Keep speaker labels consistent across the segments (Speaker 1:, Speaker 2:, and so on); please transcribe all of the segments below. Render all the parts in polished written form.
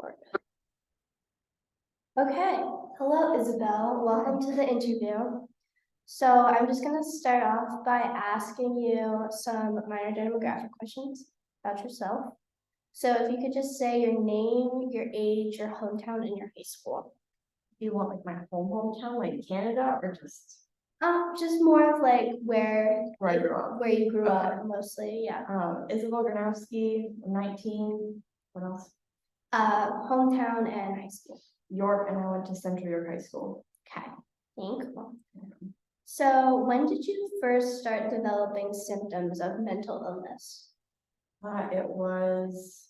Speaker 1: record. Okay, hello Isabel, welcome to the interview. So I'm just gonna start off by asking you some minor demographic questions about yourself. So if you could just say your name, your age, your hometown, and your high school.
Speaker 2: Do you want like my hometown, like Canada, or
Speaker 1: Just more of like where
Speaker 2: I grew up?
Speaker 1: where you grew up mostly, yeah.
Speaker 2: Isabel Gronowski, 19. What else?
Speaker 1: Hometown and high school.
Speaker 2: York, and I went to Central York High School.
Speaker 1: Okay, thank you. So when did you first start developing symptoms of mental illness?
Speaker 2: It was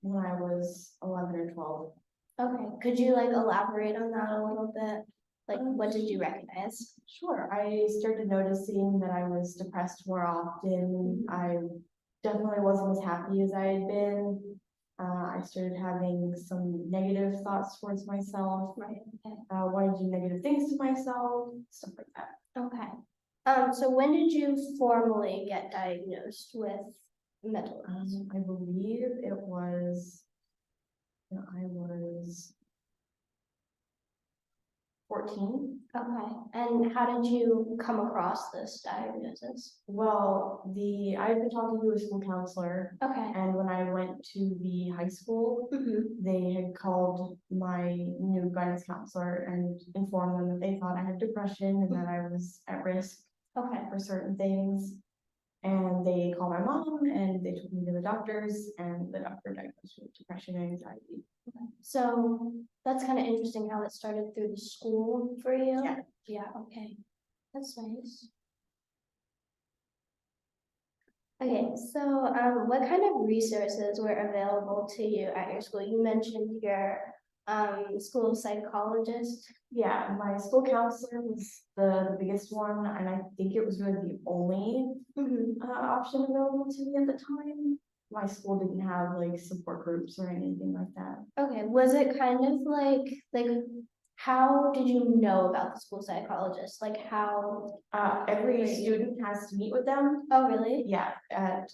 Speaker 2: when I was 11 or 12.
Speaker 1: Okay, could you like elaborate on that a little bit? Like, what did you recognize?
Speaker 2: Sure. I started noticing that I was depressed more often. I definitely wasn't as happy as I had been. I started having some negative thoughts towards myself.
Speaker 1: Right. Okay.
Speaker 2: Wanting to do negative things to myself, stuff like that.
Speaker 1: Okay. So when did you formally get diagnosed with mental illness?
Speaker 2: I believe it was when I was 14.
Speaker 1: Okay. And how did you come across this diagnosis?
Speaker 2: Well, I've been talking to a school counselor.
Speaker 1: Okay.
Speaker 2: And when I went to the high school, they had called my new guidance counselor and informed them that they thought I had depression and that I was at risk for certain things. And they called my mom and they took me to the doctors, and the doctor diagnosed me with depression and anxiety.
Speaker 1: Okay. So that's kind of interesting how it started through the school for you.
Speaker 2: Yeah.
Speaker 1: Yeah. Okay. That's nice. Okay, so what kind of resources were available to you at your school? You mentioned your school psychologist.
Speaker 2: Yeah, my school counselor was the biggest one, and I think it was really the only option available to me at the time. My school didn't have like support groups or anything like that.
Speaker 1: Okay, was it kind of like how did you know about the school psychologist? Like how?
Speaker 2: Every student has to meet with them.
Speaker 1: Oh, really?
Speaker 2: Yeah, at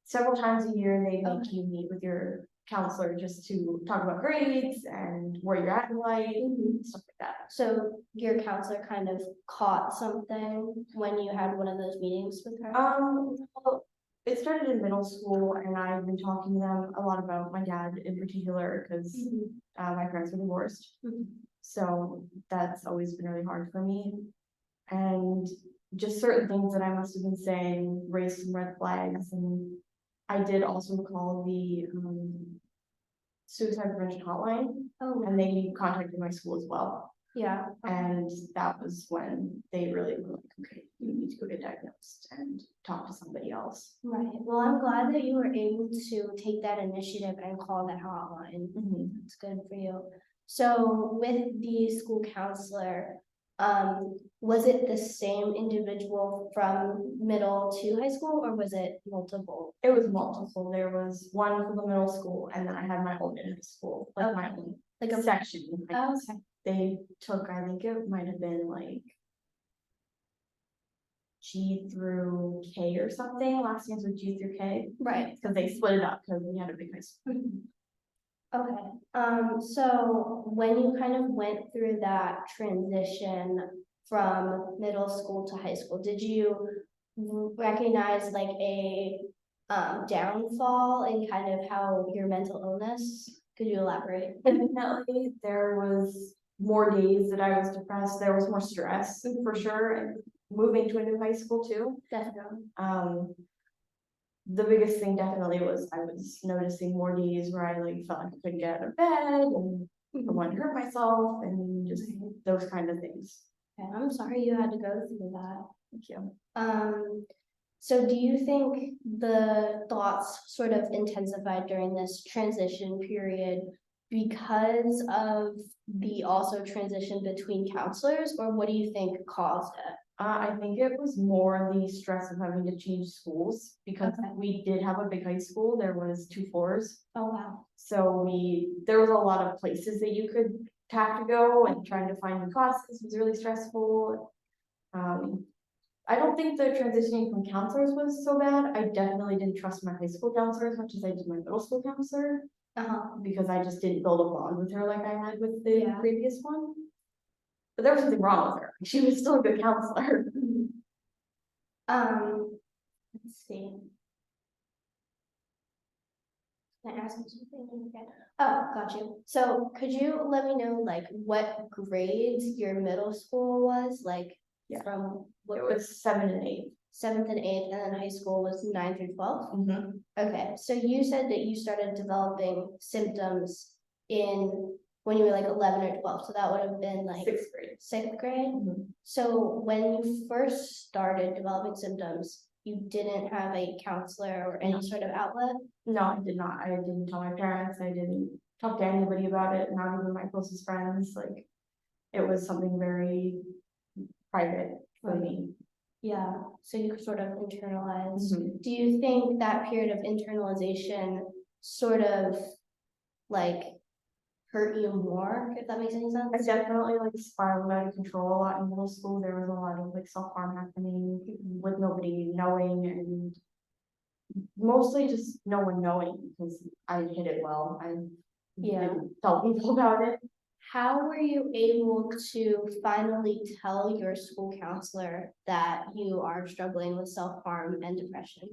Speaker 2: several times a year they make you meet with your counselor just to talk about grades and where you're at in life, stuff like that.
Speaker 1: So your counselor kind of caught something when you had one of those meetings with her?
Speaker 2: Well, it started in middle school, and I've been talking to them a lot about my dad in particular because my parents were divorced. So that's always been really hard for me. And just certain things that I must have been saying raised some red flags. And I did also call the suicide prevention hotline, and they contacted my school as well.
Speaker 1: Yeah.
Speaker 2: And that was when they really were like, okay, you need to go get diagnosed and talk to somebody else.
Speaker 1: Right. Well, I'm glad that you were able to take that initiative and call that hotline. It's good for you. So with the school counselor, was it the same individual from middle to high school, or was it multiple?
Speaker 2: It was multiple. There was one for the middle school, and then I had my own in high school, like my own section.
Speaker 1: Okay.
Speaker 2: They took, I think it might have been like G through K or something. Last names with G through K.
Speaker 1: Right.
Speaker 2: Because they split it up because we had a big high school.
Speaker 1: Okay. So when you kind of went through that transition from middle school to high school, did you recognize like a downfall in kind of how your mental illness? Could you elaborate?
Speaker 2: Definitely, there was more days that I was depressed. There was more stress for sure, and moving to a new high school too.
Speaker 1: Definitely.
Speaker 2: The biggest thing definitely was I was noticing more days where I like felt like I couldn't get out of bed and I wanted to hurt myself and just those kind of things.
Speaker 1: Okay, I'm sorry you had to go through that.
Speaker 2: Thank you.
Speaker 1: So do you think the thoughts sort of intensified during this transition period because of the also transition between counselors, or what do you think caused it?
Speaker 2: I think it was more the stress of having to change schools because we did have a big high school. There was 2 floors.
Speaker 1: Oh, wow.
Speaker 2: So there was a lot of places that you could have to go, and trying to find new classes was really stressful. I don't think the transitioning from counselors was so bad. I definitely didn't trust my high school counselor as much as I did my middle school counselor. because I just didn't build a bond with her like I had with the
Speaker 1: Yeah.
Speaker 2: previous one. But there was something wrong with her. She was still a good counselor.
Speaker 1: Let's see. Can I ask you something again? Oh, got you. So could you let me know like what grades your middle school was? Like
Speaker 2: Yeah.
Speaker 1: from what
Speaker 2: It was 7 and 8.
Speaker 1: 7th and 8th, and then high school was 9 through 12?
Speaker 2: Mm-hmm.
Speaker 1: Okay, so you said that you started developing symptoms in when you were like 11 or 12, so that would have been like
Speaker 2: 6th grade.
Speaker 1: 6th grade?
Speaker 2: Mm-hmm.
Speaker 1: So when you first started developing symptoms, you didn't have a counselor or any sort of outlet?
Speaker 2: No, I did not. I didn't tell my parents. I didn't talk to anybody about it, not even my closest friends. Like, it was something very private for me.
Speaker 1: Yeah, so you sort of internalized.
Speaker 2: Mhm.
Speaker 1: Do you think that period of internalization sort of like hurt you more, if that makes any
Speaker 2: I
Speaker 1: sense?
Speaker 2: definitely like spiraled out of control a lot in middle school. There was a lot of like self-harm happening with nobody knowing, and mostly just no one knowing because I hid it well. I didn't tell people about it.
Speaker 1: How were you able to finally tell your school counselor that you are struggling with self-harm and depression?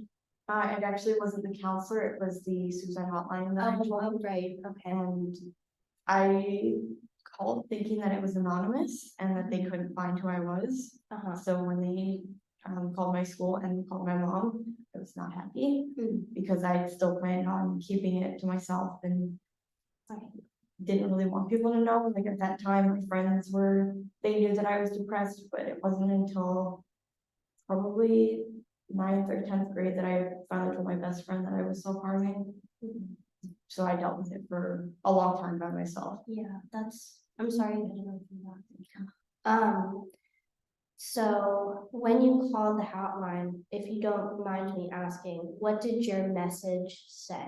Speaker 2: It actually wasn't the counselor, it was the suicide hotline that I told.
Speaker 1: Right, okay.
Speaker 2: And I called thinking that it was anonymous and that they couldn't find who I was. So when they called my school and called my mom, I was not happy because I still planned on keeping it to myself and didn't really want people to know. Like at that time, my friends they knew that I was depressed, but it wasn't until probably 9th or 10th grade that I finally told my best friend that I was self-harming. So I dealt with it for a long time by myself.
Speaker 1: Yeah, I'm sorry that you went through that. So when you called the hotline, if you don't mind me asking, what did your message say?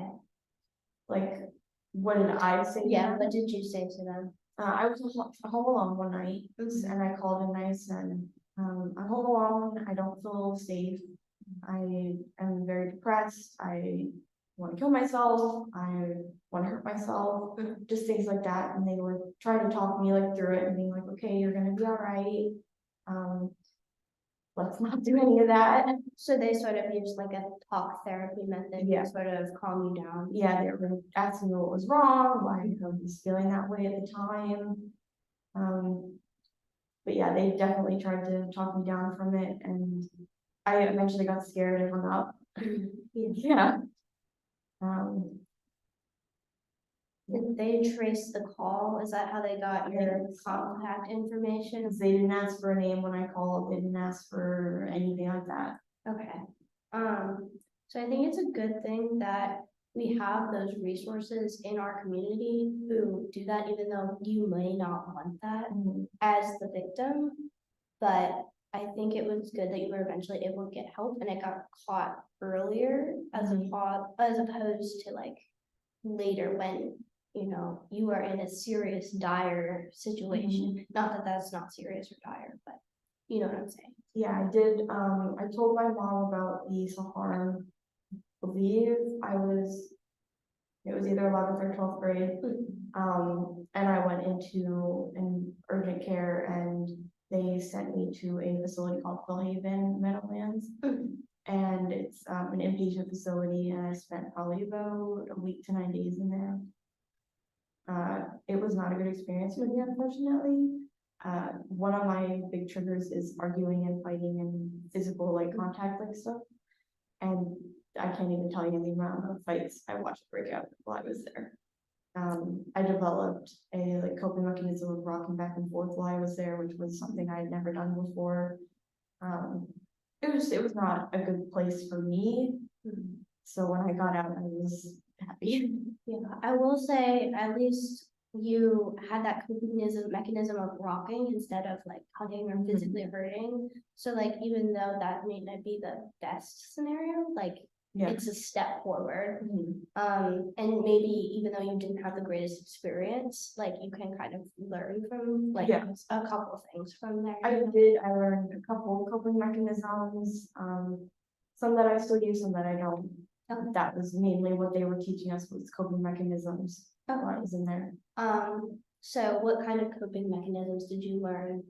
Speaker 2: Like, what did I say?
Speaker 1: Yeah, what did you say to them?
Speaker 2: I was home alone one night, and I called and I said, I'm home alone, I don't feel safe, I am very depressed, I want to kill myself, I want to hurt myself, just things like that. And they were trying to talk me like through it and being like, okay, you're gonna be all right. Let's not do any of that.
Speaker 1: So they sort of used like a talk therapy method to sort of calm you down.
Speaker 2: Yeah, they were asking me what was wrong, why I was feeling that way at the time. But yeah, they definitely tried to talk me down from it, and I eventually got scared and hung up. Yeah.
Speaker 1: Did they trace the call? Is that how they got your contact information?
Speaker 2: They didn't ask for a name when I called. They didn't ask for anything like that.
Speaker 1: Okay. So I think it's a good thing that we have those resources in our community who do that, even though you may not want that as the victim. But I think it was good that you were eventually able to get help and it got caught earlier as opposed to like later when you are in a serious dire situation. Not that that's not serious or dire, but you know what I'm saying.
Speaker 2: Yeah, I did. I told my mom about the self-harm. I believe it was either 11th or 12th grade. And I went into an urgent care and they sent me to a facility called Qualitative Meadowlands. And it's an inpatient facility, and I spent probably about a week to 9 days in there. It was not a good experience for me, unfortunately. One of my big triggers is arguing and fighting and physical like contact like stuff. And I can't even tell you the amount of fights I watched break out while I was there. I developed a like coping mechanism of rocking back and forth while I was there, which was something I had never done before. It was not a good place for me. So when I got out, I was happy.
Speaker 1: Yeah, I will say at least you had that coping mechanism of rocking instead of like hugging or physically hurting. So like even though that may not be the best scenario, like it's a step forward. And maybe even though you didn't have the greatest experience, like you can kind of learn from like a couple of things from there.
Speaker 2: I learned a couple coping mechanisms, some that I still use, some that I don't.
Speaker 1: Okay.
Speaker 2: That was mainly what they were teaching us, was coping mechanisms while I
Speaker 1: Okay.
Speaker 2: was in there.
Speaker 1: So what kind of coping mechanisms did you learn?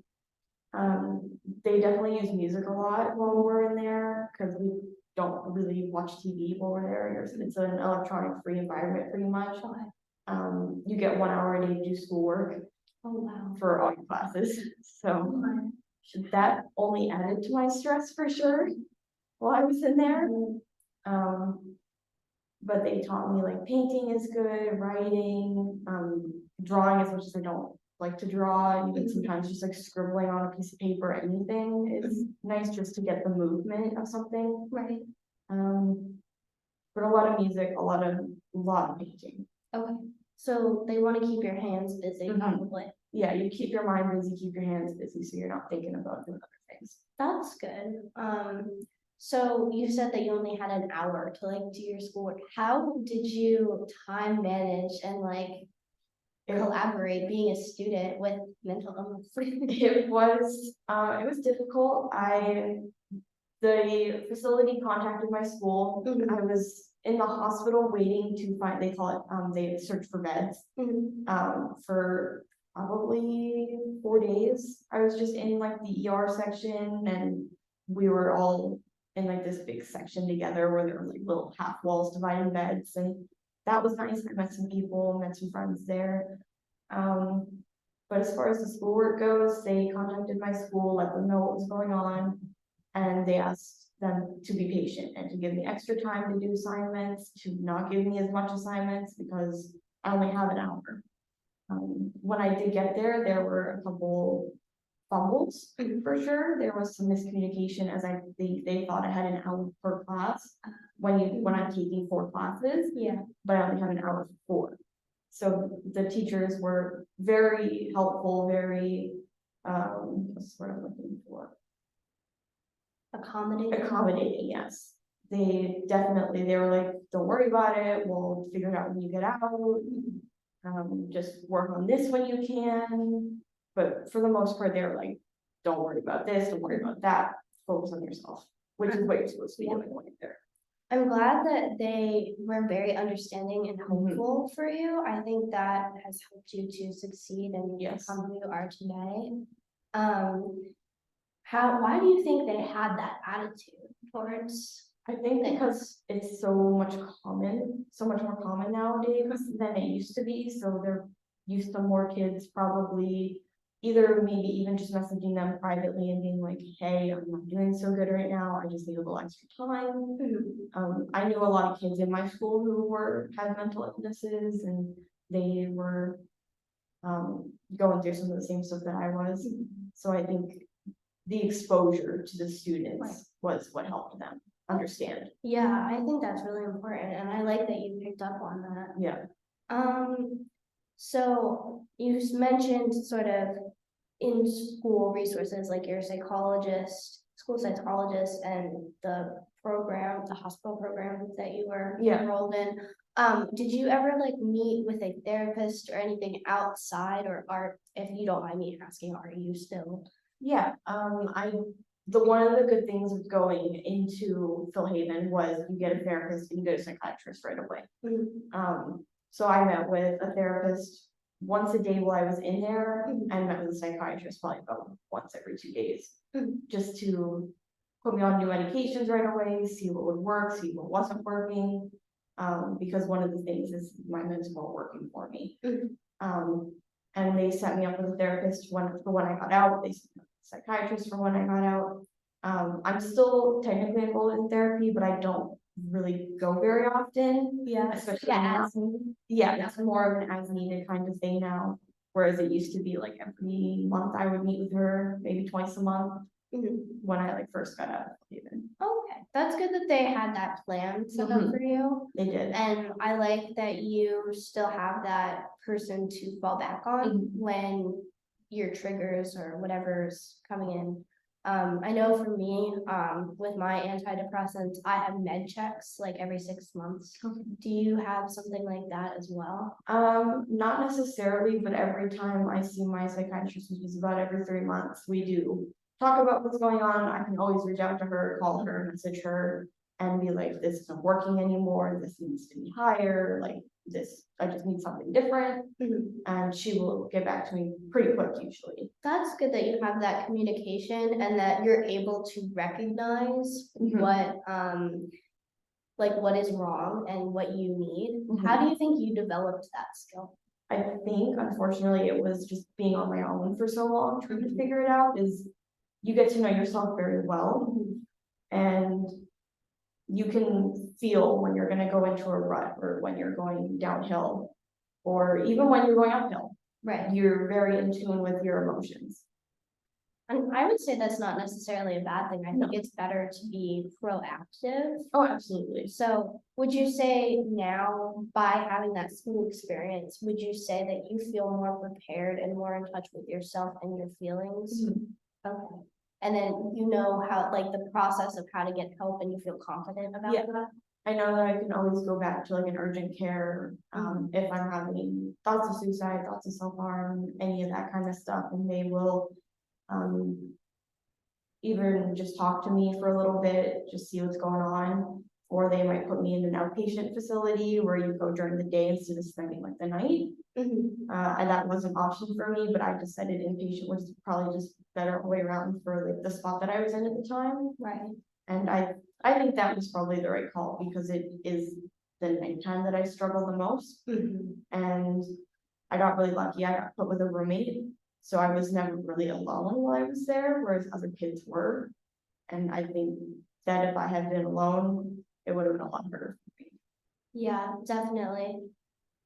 Speaker 2: They definitely use music a lot while we're in there, because we don't really watch TV while we're there. It's an electronic free environment pretty much.
Speaker 1: Okay.
Speaker 2: You get 1 hour a day to do schoolwork
Speaker 1: Oh, wow.
Speaker 2: for all your classes, so
Speaker 1: Okay.
Speaker 2: that only added to my stress for sure while I was in there. But they taught me like painting is good, writing, drawing, as much as I don't like to draw, even sometimes just like scribbling on a piece of paper, anything is nice, just to get the movement of something.
Speaker 1: Right.
Speaker 2: But a lot of music, a lot of painting.
Speaker 1: Okay. So they want to keep your hands busy, probably.
Speaker 2: Yeah, you keep your mind busy, keep your hands busy, so you're not thinking about doing other things.
Speaker 1: That's good. So you said that you only had an hour to like do your schoolwork. How did you time manage and like collaborate being a student with mental illness?
Speaker 2: It was difficult. The facility contacted my school. I was in the hospital waiting to find, they call it, they search for beds, for probably 4 days. I was just in like the ER section, and we were all in like this big section together where there were like little half walls dividing beds, and that was nice. I met some people, met some friends there. But as far as the schoolwork goes, they contacted my school, let them know what was going on, and they asked them to be patient and to give me extra time to do assignments, to not give me as much assignments, because I only have an hour. When I did get there, there were a couple fumbles for sure. There was some miscommunication, as I think they thought I had an hour per class when I'm taking 4 classes.
Speaker 1: Yeah.
Speaker 2: But I only have an hour for 4. So the teachers were very helpful, very what's the word I'm looking for? Accommodating, yes. They were like, don't worry about it, we'll figure it out when you get out. Just work on this when you can. But for the most part, they were like, don't worry about this, don't worry about that, focus on yourself, which is what you're supposed to be doing when you're there. I'm
Speaker 1: glad that they were very understanding and helpful for you. I think that has helped you to succeed and become who you are today. Why do you think they had that attitude towards?
Speaker 2: I think because it's so much more common nowadays than it used to be. So they're used to more kids probably either maybe even just messaging them privately and being like, hey, I'm not doing so good right now, I just need a little extra time. I knew a lot of kids in my school who had mental illnesses, and they were going through some of the same stuff that I was. So I think the exposure to the students was what helped them understand.
Speaker 1: Yeah, I think that's really important, and I like that you picked up on that.
Speaker 2: Yeah.
Speaker 1: So you mentioned sort of in school resources like your psychologist, school psychologist, and the hospital program that you were enrolled in. Did you ever like meet with a therapist or anything outside, or if you don't mind me asking, are you still?
Speaker 2: Yeah, one of the good things of going into Phil Haven was you get a therapist and you get a psychiatrist right away. So I met with a therapist once a day while I was in there, and met with a psychiatrist probably about once every 2 days, just to put me on new medications right away, see what would work, see what wasn't working, because one of the things is my meds weren't working for me. And they set me up with a therapist for when I got out. They set me up with a psychiatrist for when I got out. I'm still technically enrolled in therapy, but I don't really go very often.
Speaker 1: Yeah,
Speaker 2: especially that's more of an as needed kind of thing now. Whereas it used to be like every month I would meet with her, maybe twice a month. When I like first got out of even.
Speaker 1: Okay, that's good that they had that plan set up for you.
Speaker 2: They did.
Speaker 1: And I like that you still have that person to fall back on when your triggers or whatever's coming in. I know for me, with my antidepressants, I have med checks like every 6 months. Do you have something like that as well?
Speaker 2: Not necessarily, but every time I see my psychiatrist, which is about every 3 months, we do talk about what's going on. I can always reach out to her, call her, message her. and be like, this isn't working anymore, this needs to be higher, like this, I just need something different. And she will get back to me pretty quick usually.
Speaker 1: That's good that you have that communication and that you're able to recognize what like what is wrong and what you need. How do you think you developed that skill?
Speaker 2: I think unfortunately it was just being on my own for so long trying to figure it out. Is you get to know yourself very well, and you can feel when you're going to go into a rut or when you're going downhill or even when you're going uphill.
Speaker 1: Right.
Speaker 2: You're very in tune with your emotions.
Speaker 1: And I would say that's not necessarily a bad thing. I think it's better to be proactive.
Speaker 2: Oh, absolutely.
Speaker 1: So would you say now, by having that school experience, would you say that you feel more prepared and more in touch with yourself and your feelings? Okay. And then you know how, like, the process of how to get help and you feel confident about that?
Speaker 2: I know that I can always go back to like an urgent care if I'm having thoughts of suicide, thoughts of self-harm, any of that kind of stuff, and they will even just talk to me for a little bit, just see what's going on, or they might put me in an outpatient facility where you go during the day instead of spending like the night. And that was an option for me, but I decided inpatient was probably just better way around for like the spot that I was in at the time.
Speaker 1: Right.
Speaker 2: And I think that was probably the right call because it is the nighttime that I struggle the most. And I got really lucky. I got put with a roommate, so I was never really alone while I was there, whereas other kids were. And I think that if I had been alone, it would have been a lot harder for me.
Speaker 1: Yeah, definitely.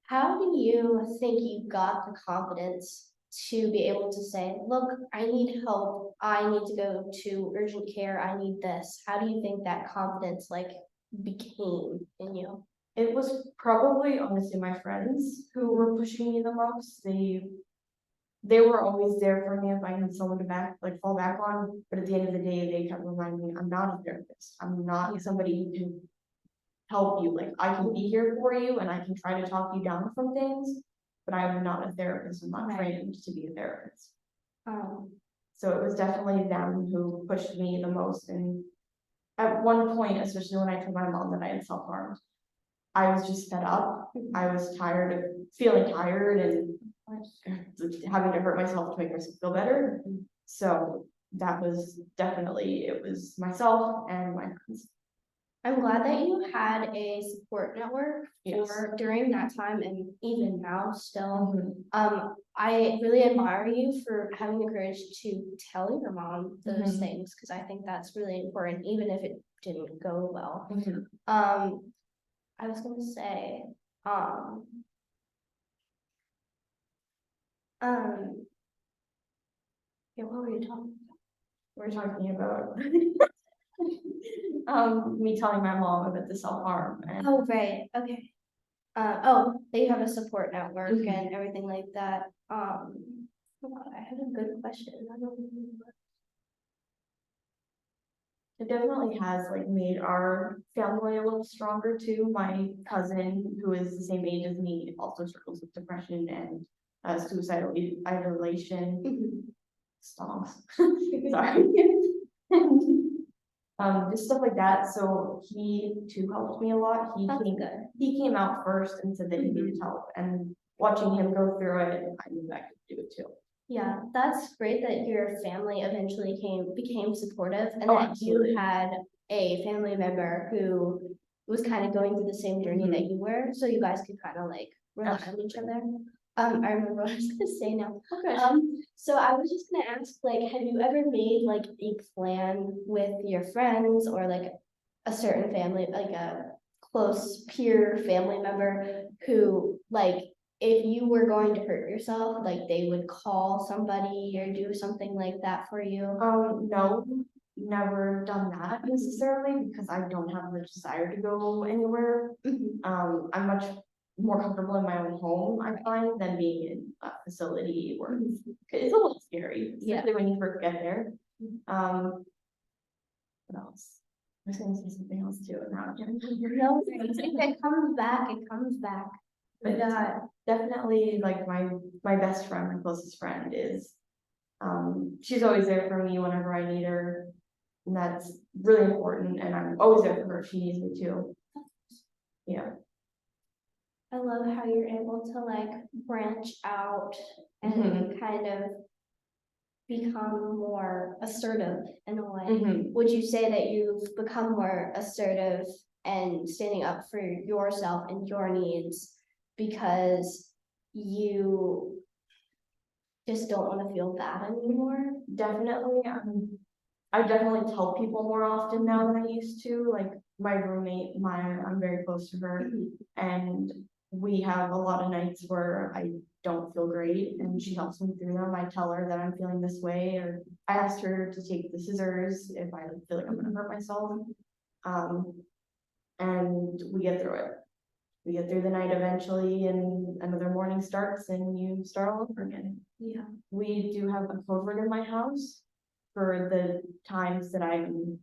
Speaker 1: How do you think you got the confidence to be able to say, look, I need help, I need to go to urgent care, I need this? How do you think that confidence like became in you?
Speaker 2: It was probably honestly my friends who were pushing me the most. They were always there for me if I need someone to fall back on. But at the end of the day, they kept reminding me, I'm not a therapist. I'm not somebody who can help you. Like I can be here for you and I can try to talk you down from things, but I'm not a therapist. I'm not trained to be a therapist. So it was definitely them who pushed me the most. And at one point, especially when I told my mom that I had self-harmed, I was just fed up. I was tired of feeling tired and having to hurt myself to make myself feel better. So that was definitely, it was myself and my friends.
Speaker 1: I'm glad that you had a support network for during that time and even now still. I really admire you for having the courage to tell your mom those things because I think that's really important, even if it didn't go well. I was gonna say, yeah, what were you talking about?
Speaker 2: We're talking about me telling my mom about the self-harm.
Speaker 1: Oh, right, okay. They have a support network and everything like that. Oh God, I had a good question. I don't remember.
Speaker 2: It definitely has like made our family a little stronger too. My cousin, who is the same age as me, also struggles with depression and suicidal ideation. Stonks. Sorry. Just stuff like that. So he too helped me a lot. He came out first and said that he needed help, and watching him go through it, I knew I could do it too.
Speaker 1: Yeah, that's great that your family eventually became supportive and that
Speaker 2: absolutely.
Speaker 1: you had a family member who was kind of going through the same journey that you were, so you guys could kind of like rely on each other. I remember what I was gonna say now. Okay. So I was just gonna ask, like, have you ever made like a plan with your friends or like a certain family, like a close peer family member who like if you were going to hurt yourself, like they would call somebody or do something like that for you?
Speaker 2: No, never done that necessarily because I don't have the desire to go anywhere. I'm much more comfortable in my own home, I find, than being in a facility where it's a little scary, especially when you first get there. What else? I was gonna say something else too, and now
Speaker 1: No, it comes back, it comes back.
Speaker 2: But definitely like my best friend, my closest friend is she's always there for me whenever I need her. And that's really important, and I'm always there for her if she needs me to. Yeah.
Speaker 1: I love how you're able to like branch out and kind of become more assertive in a way. Would you say that you've become more assertive and standing up for yourself and your needs because you just don't want to feel bad anymore?
Speaker 2: Definitely. I definitely tell people more often now than I used to. Like my roommate, I'm very close to her, and we have a lot of nights where I don't feel great, and she helps me through them. I tell her that I'm feeling this way, or I asked her to take the scissors if I feel like I'm gonna hurt myself. And we get through it. We get through the night eventually, and another morning starts, and you start all over again.
Speaker 1: Yeah.
Speaker 2: We do have a code word in my house for the times that I'm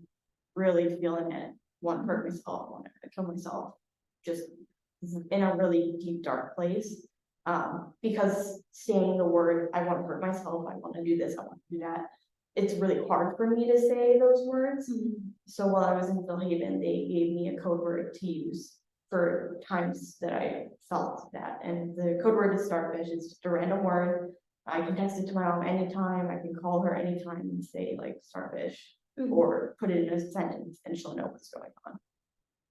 Speaker 2: really feeling it, want to hurt myself, want to kill myself, just in a really deep, dark place. Because saying the word, I want to hurt myself, I want to do this, I want to do that, it's really hard for me to say those words. So while I was in Philhaven, they gave me a code word to use for times that I felt that. And the code word is starfish. It's just a random word. I can text it to my mom anytime. I can call her anytime and say like starfish, or put it in a sentence and she'll know what's going on.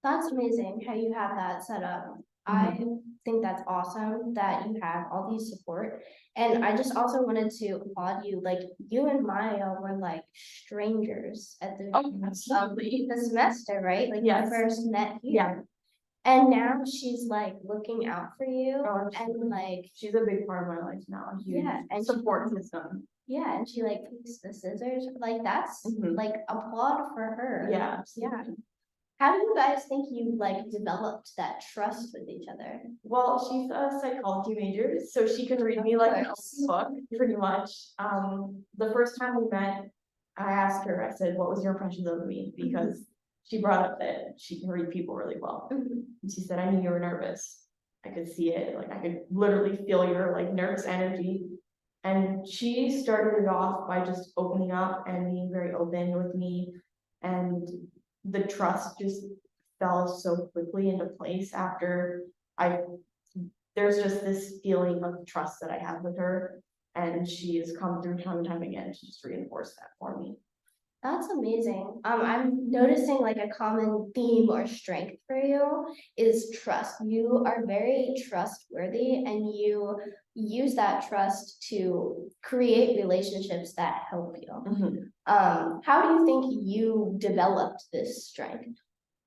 Speaker 1: That's amazing how you have that set up. I think that's awesome that you have all these support. And I just also wanted to applaud you. Like you and Maya were like strangers at the the semester, right? Like you first met here. And now she's like looking out for you, and like
Speaker 2: she's a big part of my life now. And support system.
Speaker 1: Yeah, and she like picks the scissors. Like that's like applaud for her.
Speaker 2: Yeah.
Speaker 1: How do you guys think you like developed that trust with each other?
Speaker 2: Well, she's a psychology major, so she can read me like a book, pretty much. The first time we met, I asked her, I said, what was your impression of me? Because she brought up that she can read people really well. And she said, I knew you were nervous. I could see it, like I could literally feel your like nervous energy. And she started it off by just opening up and being very open with me, and the trust just fell so quickly into place after there's just this feeling of trust that I have with her, and she has come through time and time again to just reinforce that for me.
Speaker 1: That's amazing. I'm noticing like a common theme or strength for you is trust. You are very trustworthy and you use that trust to create relationships that help you. How do you think you developed this strength?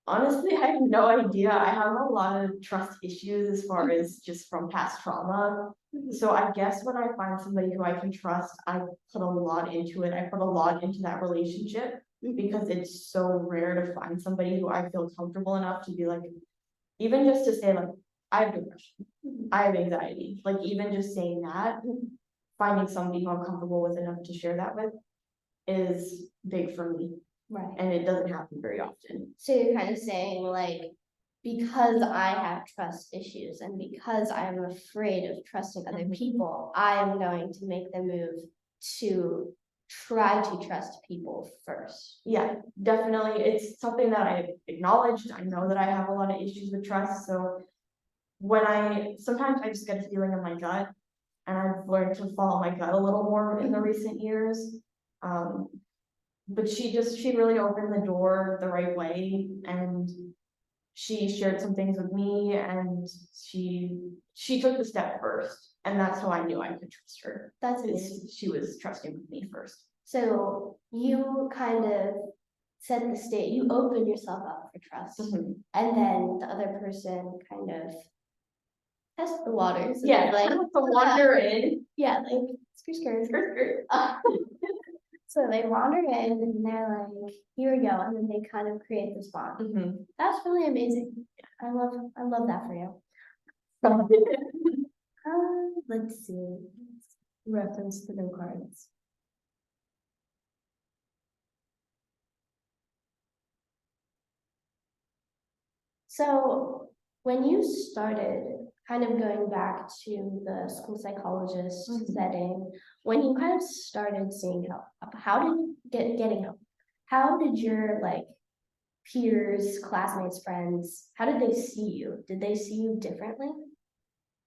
Speaker 2: Honestly, I have no idea. I have a lot of trust issues as far as just from past trauma. So I guess when I find somebody who I can trust, I put a lot into it. I put a lot into that relationship because it's so rare to find somebody who I feel comfortable enough to be like, even just to say like, I have depression, I have anxiety. Like even just saying that, finding somebody who I'm comfortable with enough to share that with is big for me.
Speaker 1: Right.
Speaker 2: And it doesn't happen very often.
Speaker 1: So you're kind of saying like, because I have trust issues and because I'm afraid of trusting other people, I am going to make the move to try to trust people first.
Speaker 2: Yeah, definitely. It's something that I acknowledged. I know that I have a lot of issues with trust. So sometimes I just get a feeling in my gut, and I've learned to follow my gut a little more in the recent years. But she really opened the door the right way, and she shared some things with me, and she took the step first, and that's how I knew I could trust her.
Speaker 1: That's amazing.
Speaker 2: She was trusting with me first.
Speaker 1: So you kind of set the stage, you open yourself up for trust, and then the other person kind of test the waters.
Speaker 2: Yeah, like to wander in.
Speaker 1: Yeah, like skirt. So they wander in and they're like, here we go, and then they kind of create this bond. That's really amazing. I love that for you. Let's see. Reference to the cards. So when you started kind of going back to the school psychologist setting, when you kind of started seeing help, how did getting help, how did your like peers, classmates, friends, how did they see you? Did they see you differently?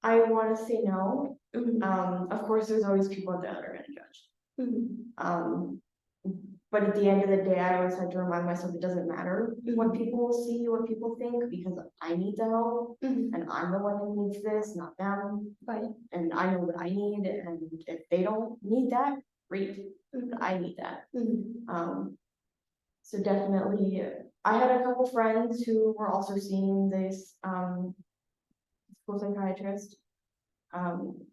Speaker 2: I want to say no.
Speaker 1: Mhm.
Speaker 2: Of course, there's always people out there that are going to judge.
Speaker 1: Mhm.
Speaker 2: But at the end of the day, I always had to remind myself it doesn't matter what people see, what people think, because I need the help,
Speaker 1: Mhm.
Speaker 2: and I'm the one who needs this, not them.
Speaker 1: Right.
Speaker 2: And I know what I need, and if they don't need that, great.
Speaker 1: Mhm.
Speaker 2: I need that.
Speaker 1: Mhm.
Speaker 2: So definitely, I had a couple friends who were also seeing this school psychiatrist.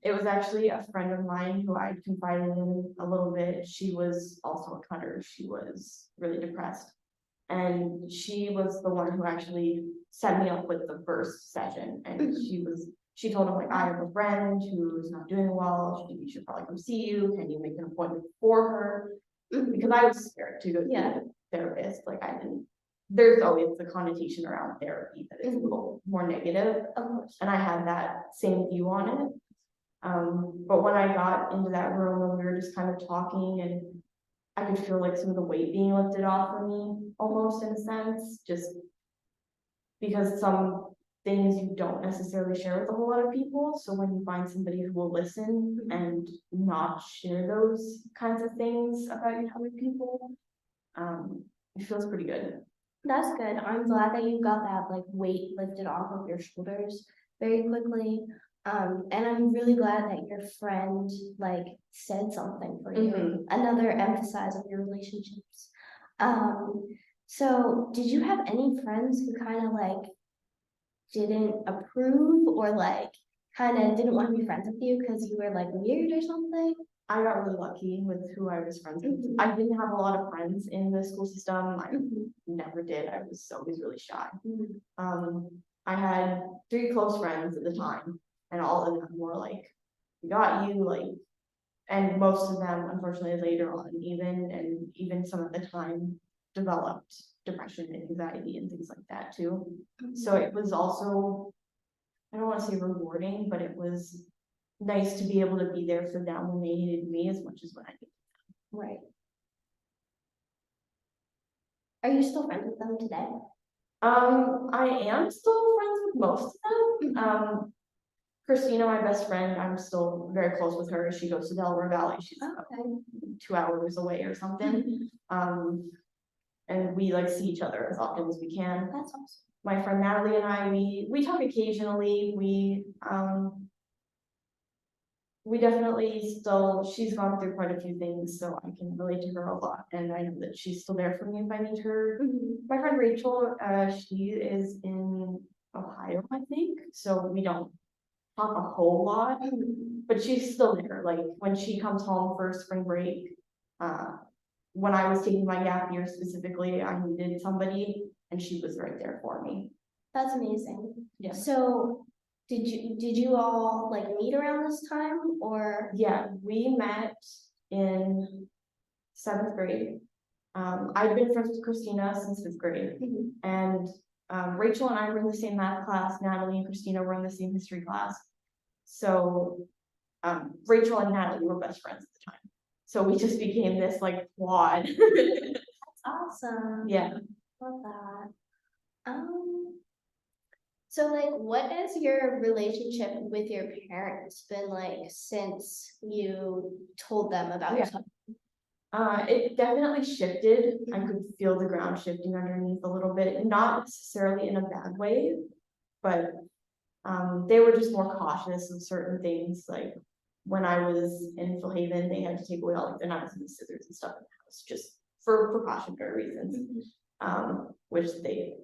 Speaker 2: It was actually a friend of mine who I'd confided in a little bit. She was also a cutter. She was really depressed. And she was the one who actually set me up with the first session. And she told him, like, I have a friend who's not doing well. She should probably come see you. Can you make an appointment for her? Because I was scared to go see a therapist. Like, I didn't, there's always the connotation around therapy that is a little more negative. And I had that same view on it. But when I got into that room and we were just kind of talking, and I could feel like some of the weight being lifted off of me, almost in a sense, just because some things you don't necessarily share with a whole lot of people. So when you find somebody who will listen and not share those kinds of things about you to other people, it feels pretty good.
Speaker 1: That's good. I'm glad that you got that like weight lifted off of your shoulders very quickly. And I'm really glad that your friend like said something for you. Another emphasis of your relationships. So did you have any friends who kind of like didn't approve or like kind of didn't want to be friends with you because you were like weird or something?
Speaker 2: I got really lucky with who I was friends with. I didn't have a lot of friends in the school system. I never did. I was always really shy. I had 3 close friends at the time, and all of them were like, "We got you," like, and most of them, unfortunately, later on, even some at the time, developed depression and anxiety and things like that too. So it was also, I don't want to say rewarding, but it was nice to be able to be there for them when they needed me as much as when I needed them.
Speaker 1: Right. Are you still friends with them today?
Speaker 2: I am still friends with most of them. Christina, my best friend, I'm still very close with her. She goes to Delaware Valley. She's about 2 hours away or something. And we like see each other as often as we can.
Speaker 1: That's awesome.
Speaker 2: My friend Natalie and I, we talk occasionally. We definitely still, she's gone through quite a few things, so I can relate to her a lot, and I know that she's still there for me if I need her. My friend Rachel, she is in Ohio, I think, so we don't talk a whole lot, but she's still there. Like when she comes home for spring break, when I was taking my gap year specifically, I needed somebody, and she was right there for me.
Speaker 1: That's amazing.
Speaker 2: Yeah.
Speaker 1: So did you all like meet around this time or?
Speaker 2: Yeah, we met in 7th grade. I'd been friends with Christina since 5th grade, and Rachel and I were in the same math class. Natalie and Christina were in the same history class. So Rachel and Natalie were best friends at the time. So we just became this like quad.
Speaker 1: That's awesome.
Speaker 2: Yeah.
Speaker 1: Love that. So like what has your relationship with your parents been like since you told them about yourself?
Speaker 2: It definitely shifted. I could feel the ground shifting underneath a little bit, not necessarily in a bad way, but they were just more cautious of certain things. Like when I was in Philhaven, they had to take away all like the knives and the scissors and stuff in the house just for precautionary reasons, which they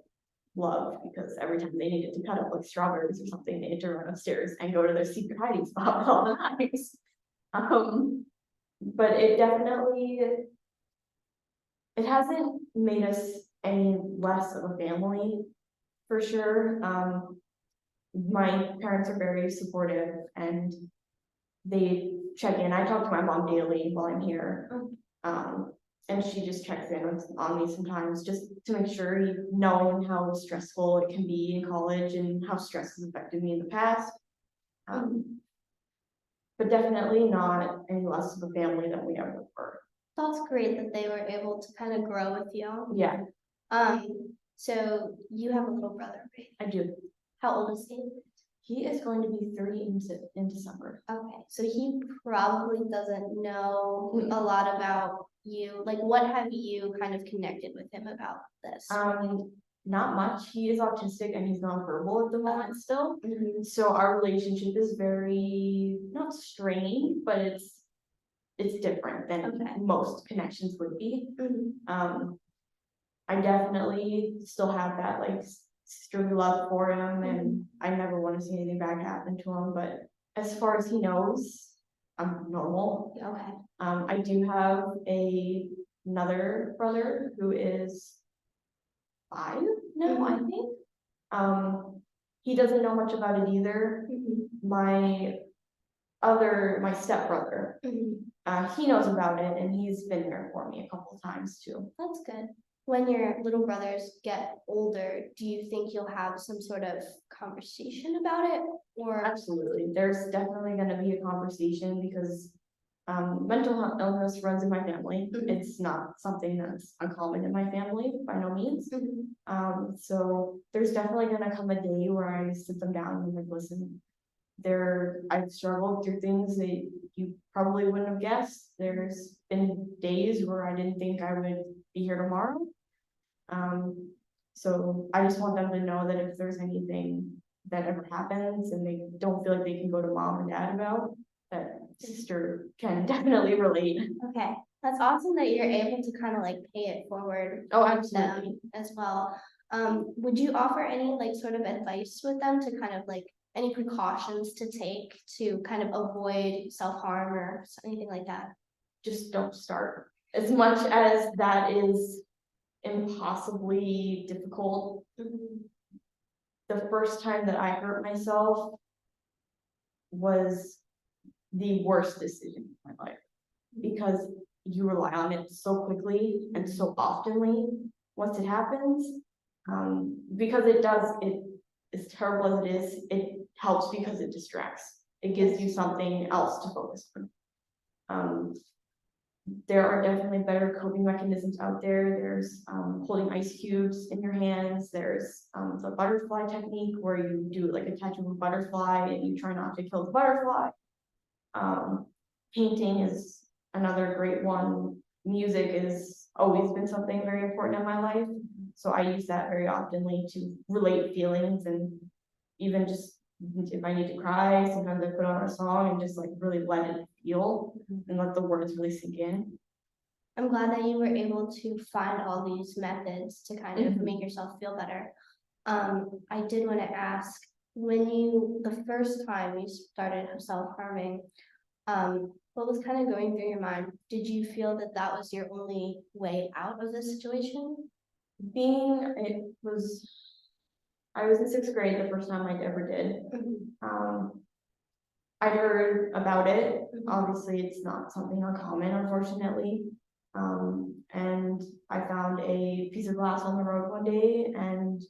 Speaker 2: loved because every time they needed to cut up like strawberries or something, they had to run upstairs and go to their secret hiding spot with all the knives. But it definitely, it hasn't made us any less of a family, for sure. My parents are very supportive and they check in. I talk to my mom daily while I'm here. And she just checks in on me sometimes just to make sure, knowing how stressful it can be in college and how stress has affected me in the past. But definitely not any less of a family than we ever were.
Speaker 1: That's great that they were able to kind of grow with you.
Speaker 2: Yeah,
Speaker 1: So you have a little brother, right?
Speaker 2: I do.
Speaker 1: How old is he?
Speaker 2: He is going to be 3 in December.
Speaker 1: Okay, so he probably doesn't know
Speaker 2: Mm.
Speaker 1: a lot about you. Like, what have you kind of connected with him about this?
Speaker 2: Not much. He is autistic and he's nonverbal at the moment still.
Speaker 1: Mhm.
Speaker 2: So our relationship is very, not strained, but it's different than
Speaker 1: Okay.
Speaker 2: most connections would be.
Speaker 1: Mhm.
Speaker 2: I definitely still have that like sisterly love for him, and I never want to see anything bad happen to him. But as far as he knows, I'm normal.
Speaker 1: Okay.
Speaker 2: I do have another brother who is 5 now, I think. He doesn't know much about it either.
Speaker 1: Mhm.
Speaker 2: My stepbrother,
Speaker 1: Mhm.
Speaker 2: he knows about it, and he's been there for me a couple of times too.
Speaker 1: That's good. When your little brothers get older, do you think you'll have some sort of conversation about it? Or
Speaker 2: Absolutely, there's definitely going to be a conversation because mental illness runs in my family.
Speaker 1: Mhm.
Speaker 2: It's not something that's uncommon in my family by no means.
Speaker 1: Mhm.
Speaker 2: So there's definitely going to come a day where I sit them down and like, listen, I've struggled through things that you probably wouldn't have guessed. There's been days where I didn't think I would be here tomorrow. So I just want them to know that if there's anything that ever happens and they don't feel like they can go to mom and dad about, that sister can definitely relate.
Speaker 1: Okay, that's awesome that you're able to kind of like pay it forward
Speaker 2: Oh,
Speaker 1: with
Speaker 2: absolutely.
Speaker 1: them as well. Would you offer any like sort of advice with them to kind of like any precautions to take to kind of avoid self-harm or anything like that?
Speaker 2: Just don't start. As much as that is impossibly difficult, the first time that I hurt myself was the worst decision in my life because you rely on it so quickly and so oftenly once it happens. Because it as terrible as it is, it helps because it distracts. It gives you something else to focus on. There are definitely better coping mechanisms out there. There's holding ice cubes in your hands. There's the butterfly technique where you do like a catch of a butterfly and you try not to kill the butterfly. Painting is another great one. Music has always been something very important in my life. So I use that very oftenly to relate feelings, and even just if I need to cry, sometimes I put on a song and just like really let it feel and let the words really sink in.
Speaker 1: I'm glad that you were able to find all these methods to kind of
Speaker 2: Mhm.
Speaker 1: make yourself feel better. I did want to ask, the first time you started self-harming, what was kind of going through your mind? Did you feel that that was your only way out of the situation?
Speaker 2: I was in 6th grade the first time I ever did. I heard about it. Obviously, it's not something uncommon, unfortunately. And I found a piece of glass on the road one day, and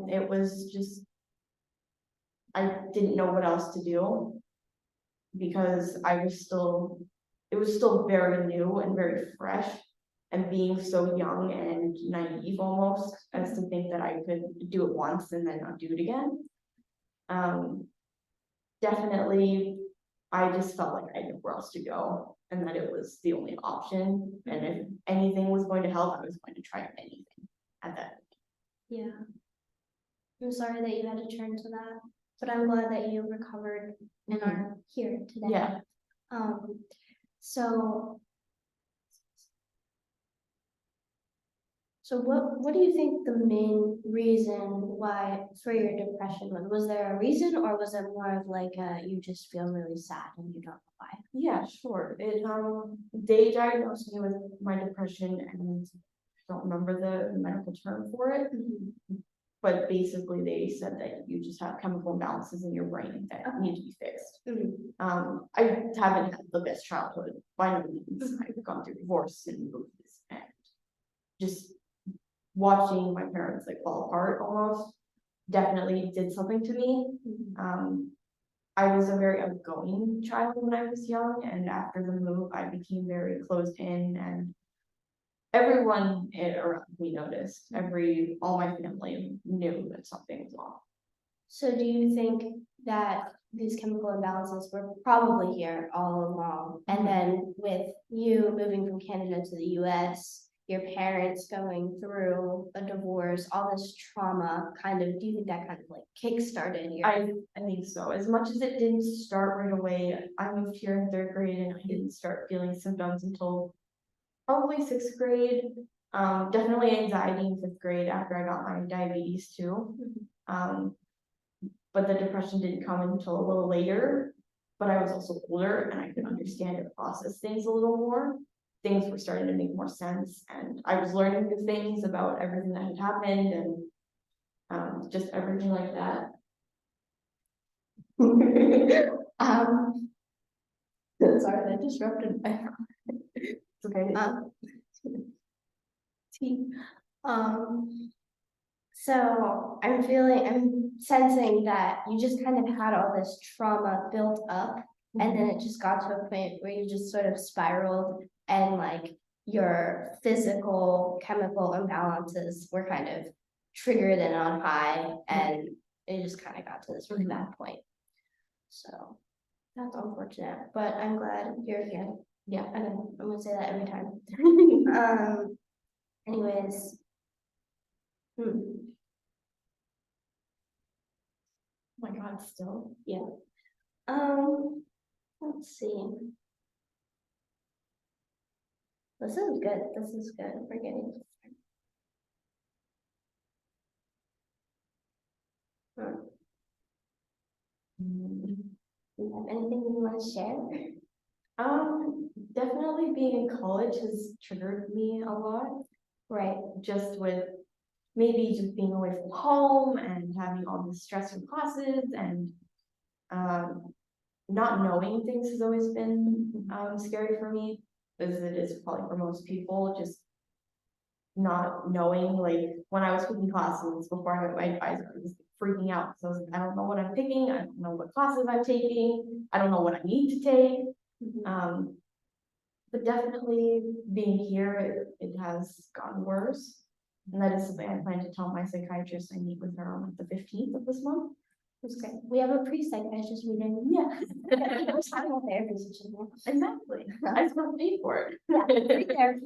Speaker 2: it was just, I didn't know what else to do because it was still very new and very fresh, and being so young and naive almost as to think that I could do it once and then not do it again. Definitely, I just felt like I had nowhere else to go and that it was the only option. And if anything was going to help, I was going to try anything at that.
Speaker 1: Yeah. I'm sorry that you had to turn to that, but I'm glad that you recovered and are here today.
Speaker 2: Yeah.
Speaker 1: So what do you think the main reason why for your depression was? Was there a reason, or was it more of like you just feel really sad and you don't know why?
Speaker 2: Yeah, sure. They diagnosed me with my depression, and I don't remember the medical term for it. But basically they said that you just have chemical imbalances in your brain that need to be fixed. I haven't had the best childhood by no means. I've gone through divorce and movies, and just watching my parents like fall apart almost definitely did something to me. I was a very outgoing child when I was young, and after the move, I became very closed in, and everyone around me noticed. All my family knew that something was off.
Speaker 1: So do you think that these chemical imbalances were probably here all along? And then with you moving from Canada to the US, your parents going through a divorce, all this trauma kind of, do you think that kind of like kick-started your?
Speaker 2: I think so. As much as it didn't start right away, I moved here in 3rd grade and I didn't start feeling symptoms until probably 6th grade. Definitely anxiety in 5th grade after I got my diabetes too. But the depression didn't come until a little later, but I was also older and I could understand and process things a little more. Things were starting to make more sense, and I was learning new things about everything that had happened and just everything like that.
Speaker 1: Sorry, that disrupted my.
Speaker 2: It's okay.
Speaker 1: So I'm sensing that you just kind of had all this trauma built up, and then it just got to a point where you just sort of spiraled, and like your physical chemical imbalances were kind of triggered and on high, and it just kind of got to this really bad point. So that's unfortunate, but I'm glad you're here. Yeah, I'm gonna say that every time. Anyways. Oh my God, still, yeah. Let's see. This is good. This is good. We're getting. You have anything you want to share?
Speaker 2: Definitely being in college has triggered me a lot.
Speaker 1: Right.
Speaker 2: Just with maybe just being away from home and having all the stress from classes and not knowing things has always been scary for me, as it is probably for most people. Just not knowing, like when I was picking classes before I met my advisor, I was freaking out. So I was like, I don't know what I'm picking, I don't know what classes I'm taking, I don't know what I need to take. But definitely being here, it has gotten worse. And that is something I plan to tell my psychiatrist. I meet with her on like the 15th of this month.
Speaker 1: That's great. We have a pre-psychiatrist meeting.
Speaker 2: Yeah.
Speaker 1: I'm a therapy session.
Speaker 2: Exactly. I still pay for it.
Speaker 1: Yeah, free therapy.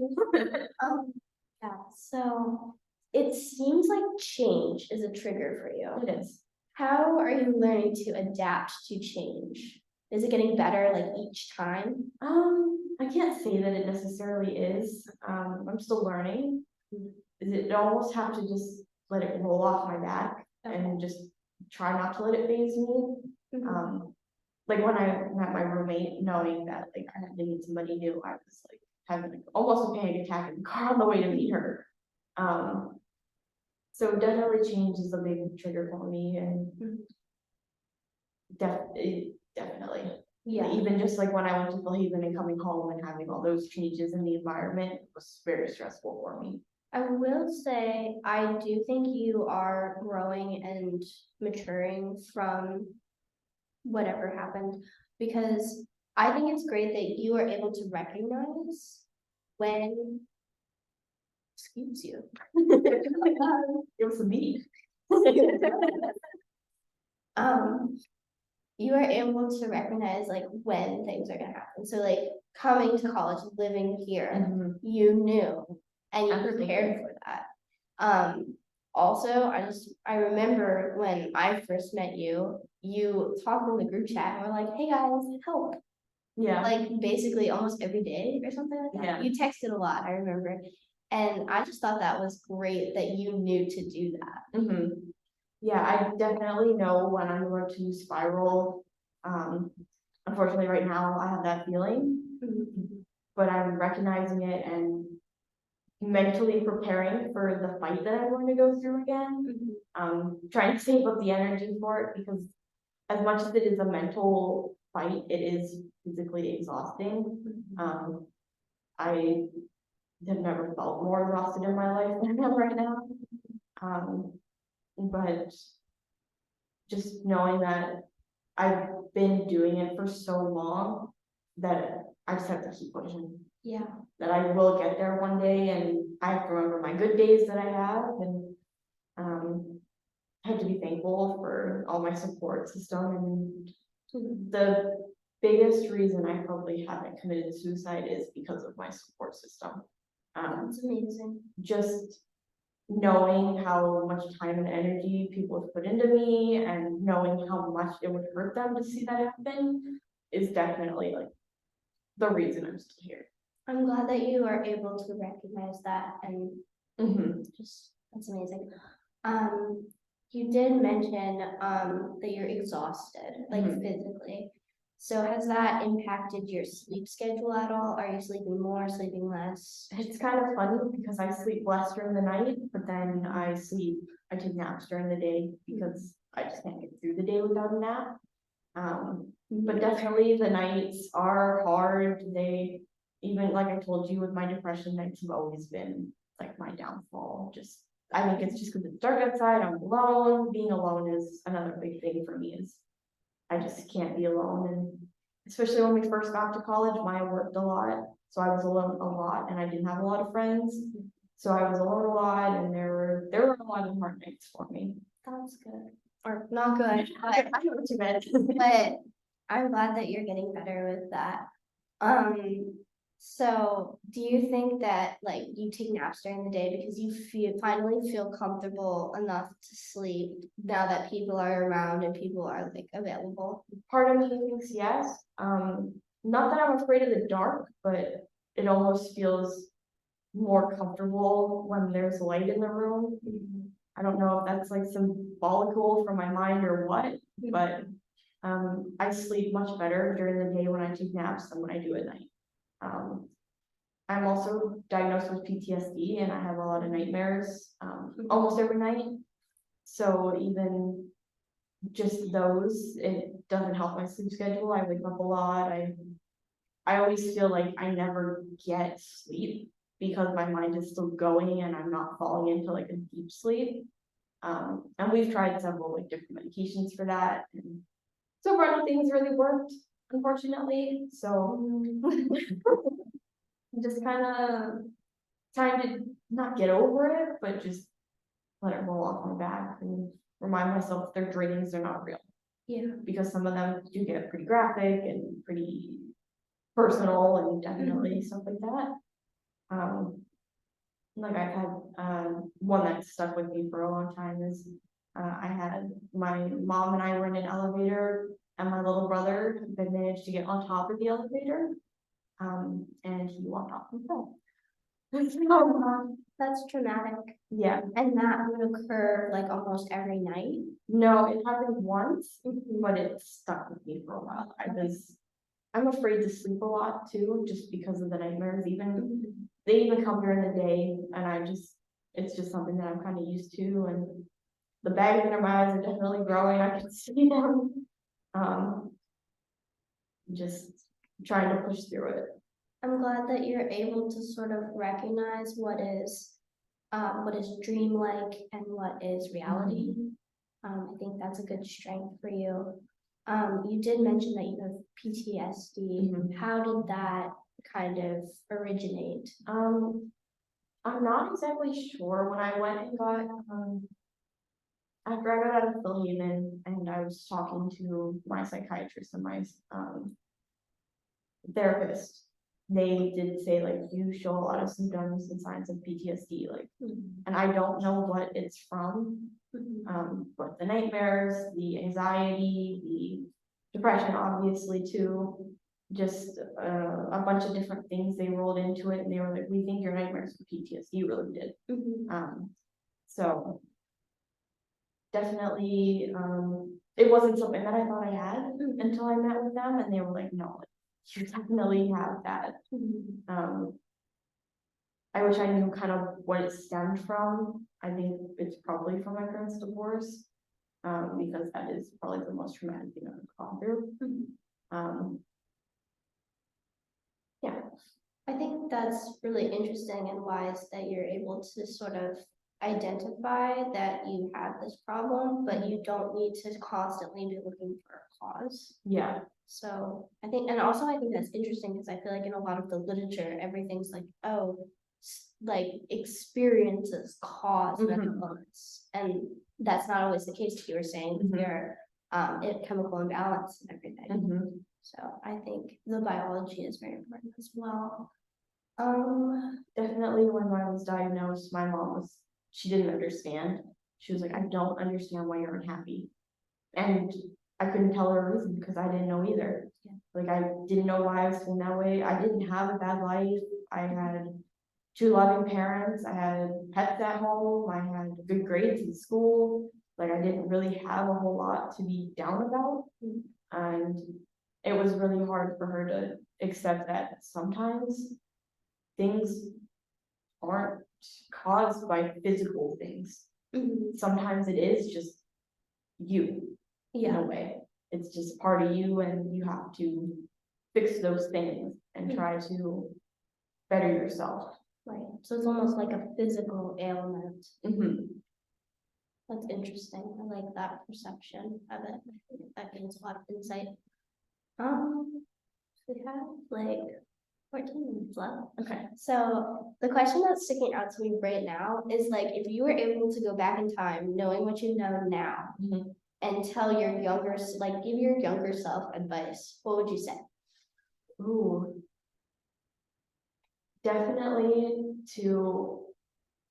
Speaker 1: Yeah, so it seems like change is a trigger for you.
Speaker 2: It is.
Speaker 1: How are you learning to adapt to change? Is it getting better like each time?
Speaker 2: I can't say that it necessarily is. I'm still learning. It almost have to just let it roll off my back and just try not to let it phase me. Like when I met my roommate, knowing that like I had to meet somebody new, I was like having like almost a panic attack in the car on the way to meet her. So definitely change is a big trigger for me, and definitely. Yeah. Even just like when I went to Philhaven and coming home and having all those changes in the environment was very stressful for me.
Speaker 1: I will say, I do think you are growing and maturing from whatever happened, because I think it's great that you are able to recognize when, excuse you.
Speaker 2: It was a me.
Speaker 1: You are able to recognize like when things are gonna happen. So like coming to college, living here, you knew and you prepared for that. Also, I remember when I first met you, you talked in the group chat and were like, hey guys, help.
Speaker 2: Yeah.
Speaker 1: Like basically almost every day or something like that.
Speaker 2: Yeah.
Speaker 1: You texted a lot, I remember. And I just thought that was great that you knew to do that.
Speaker 2: Yeah, I definitely know when I'm going to spiral. Unfortunately, right now I have that feeling, but I'm recognizing it and mentally preparing for the fight that I'm going to go through again. Trying to save up the energy for it, because as much as it is a mental fight, it is physically exhausting. I have never felt more exhausted in my life than I am right now. But just knowing that I've been doing it for so long that I just have to keep pushing.
Speaker 1: Yeah.
Speaker 2: That I will get there one day, and I have to remember my good days that I have, and I have to be thankful for all my support system. And the biggest reason I probably haven't committed suicide is because of my support system.
Speaker 1: That's amazing.
Speaker 2: Just knowing how much time and energy people have put into me, and knowing how much it would hurt them to see that happen, is definitely like the reason I'm still here.
Speaker 1: I'm glad that you are able to recognize that, and just, that's amazing. You did mention that you're exhausted, like physically. So has that impacted your sleep schedule at all? Are you sleeping more, sleeping less?
Speaker 2: It's kind of funny because I sleep less during the night, but then I take naps during the day because I just can't get through the day without a nap. But definitely the nights are hard. They, even like I told you with my depression, nights have always been like my downfall. Just, I think it's just because it's dark outside, I'm alone. Being alone is another big thing for me, is I just can't be alone. And especially when we first got to college, Maya worked a lot, so I was alone a lot, and I didn't have a lot of friends. So I was alone a lot, and there were a lot of hard nights for me.
Speaker 1: That's good. Or not good, but
Speaker 2: I know what you meant.
Speaker 1: but I'm glad that you're getting better with that. So do you think that like you take naps during the day because you finally feel comfortable enough to sleep now that people are around and people are like available?
Speaker 2: Part of me thinks yes. Not that I'm afraid of the dark, but it almost feels more comfortable when there's light in the room. I don't know if that's like symbolical for my mind or what, but I sleep much better during the day when I take naps than when I do at night. I'm also diagnosed with PTSD, and I have a lot of nightmares almost every night. So even just those, it doesn't help my sleep schedule. I wake up a lot. I always feel like I never get sleep because my mind is still going and I'm not falling into like a deep sleep. And we've tried several like different medications for that, and so far nothing's really worked, unfortunately. So just kind of trying to not get over it, but just let it roll off my back and remind myself their dreams are not real.
Speaker 1: Yeah.
Speaker 2: Because some of them do get pretty graphic and pretty personal, and definitely stuff like that. Like I've had one that stuck with me for a long time is I had my mom and I were in an elevator, and my little brother had managed to get on top of the elevator, and he walked off and fell.
Speaker 1: That's traumatic.
Speaker 2: Yeah.
Speaker 1: And that would occur like almost every night?
Speaker 2: No, it happened once, but it stuck with me for a while. I'm afraid to sleep a lot too, just because of the nightmares. They even come during the day, and it's just something that I'm kind of used to. And the bags under my eyes are definitely growing. I can see them. Just trying to push through it.
Speaker 1: I'm glad that you're able to sort of recognize what is dreamlike and what is reality. I think that's a good strength for you. You did mention that you have PTSD. How did that kind of originate?
Speaker 2: I'm not exactly sure. When I went and got after I got out of Phil Haven, and I was talking to my psychiatrist and my therapist, they did say like you show a lot of symptoms and signs of PTSD, like, and I don't know what it's from, but the nightmares, the anxiety, the depression, obviously too, just a bunch of different things they rolled into it, and they were like, we think your nightmares were PTSD. You really did. So definitely, it wasn't something that I thought I had until I met with them, and they were like, no, you definitely have that. I wish I knew kind of what it stemmed from. I think it's probably from my parents' divorce, because that is probably the most traumatic thing I've gone through. Yeah.
Speaker 1: I think that's really interesting and wise that you're able to sort of identify that you have this problem, but you don't need to constantly be looking for a cause.
Speaker 2: Yeah.
Speaker 1: So I think, and also I think that's interesting because I feel like in a lot of the literature, everything's like, oh, like experiences cause mental illness, and that's not always the case. You were saying with your chemical imbalance and everything. So I think the biology is very important as well.
Speaker 2: Definitely when I was diagnosed, my mom she didn't understand. She was like, I don't understand why you're unhappy. And I couldn't tell her a reason because I didn't know either.
Speaker 1: Yeah.
Speaker 2: Like I didn't know why I was feeling that way. I didn't have a bad life. I had 2 loving parents. I had pets at home. I had good grades in school. Like I didn't really have a whole lot to be down about. And it was really hard for her to accept that sometimes things aren't caused by physical things. Sometimes it is just you in a way. It's just part of you, and you have to fix those things and try to better yourself.
Speaker 1: Right. So it's almost like a physical ailment. That's interesting. I like that perception of it. I think that gives a lot of insight. We have like 14 minutes left.
Speaker 2: Okay.
Speaker 1: So the question that's sticking out to me right now is like, if you were able to go back in time, knowing what you know now, and tell your younger, like give your younger self advice, what would you say?
Speaker 2: Ooh. Definitely to